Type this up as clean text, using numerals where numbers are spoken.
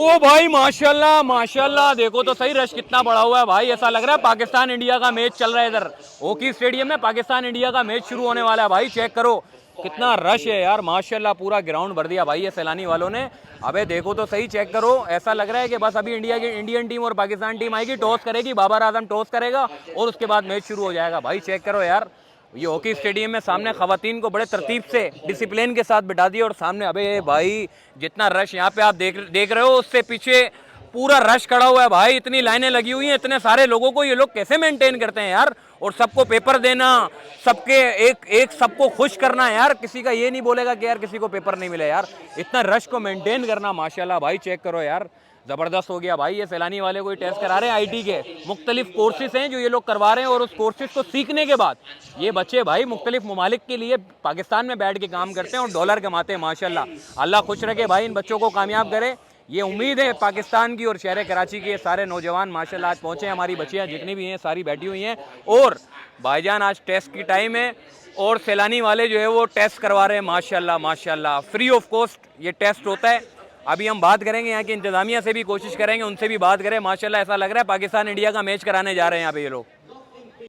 ओ भाई माशाल्लाह माशाल्लाह, देखो तो सही रश कितना बड़ा हुआ है भाई। ऐसा लग रहा है पाकिस्तान इंडिया का मैच चल रहा है इधर। हॉकी स्टेडियम में पाकिस्तान इंडिया का मैच शुरू होने वाला है भाई। चेक करो कितना रश है यार, माशाल्लाह पूरा ग्राउंड भर दिया भाई ये सैलानी वालों ने। अबे देखो तो सही, चेक करो, ऐसा लग रहा है कि बस अभी इंडियन टीम और पाकिस्तान टीम आएगी, टॉस करेगी, बाबर आजम टॉस करेगा और उसके बाद मैच शुरू हो जाएगा भाई। चेक करो यार, ये हॉकी स्टेडियम में सामने खवातीन को बड़े तरतीब से डिसिप्लिन के साथ बिठा दिया और सामने अबे भाई जितना रश यहाँ पे आप देख रहे हो, उससे पीछे पूरा रश खड़ा हुआ है भाई। इतनी लाइनें लगी हुई हैं, इतने सारे लोगों को ये लोग कैसे मेंटेन करते हैं यार। और सबको पेपर देना, सबके एक एक सबको खुश करना यार, किसी का ये नहीं बोलेगा कि यार किसी को पेपर नहीं मिले यार। इतना रश को मेंटेन करना माशाल्लाह भाई। चेक करो यार, ज़बरदस्त हो गया भाई। ये सैलानी वाले कोई टेस्ट करा रहे हैं, आईटी के मुख्तलिफ कोर्सेज हैं जो ये लोग करवा रहे हैं और उस कोर्सेज को सीखने के बाद ये बच्चे भाई मुख्तलिफ ममालिक के लिए पाकिस्तान में बैठ के काम करते हैं और डॉलर कमाते हैं माशाल्लाह। अल्लाह खुश रखे भाई, इन बच्चों को कामयाब करे, ये उम्मीद है पाकिस्तान की। और शहर कराची के सारे नौजवान माशाल्लाह आज पहुँचे, हमारी बच्चियाँ जितनी भी हैं सारी बैठी हुई हैं। और भाईजान आज टेस्ट की टाइम है और सैलानी वाले जो है वो टेस्ट करवा रहे हैं माशाल्लाह माशाल्लाह। फ्री ऑफ कॉस्ट ये टेस्ट होता है। अभी हम बात करेंगे यहाँ की इंतज़ामिया से भी, कोशिश करेंगे उनसे भी बात करें। माशाल्लाह ऐसा लग रहा है पाकिस्तान इंडिया का मैच कराने जा रहे हैं यहाँ पे ये लोग।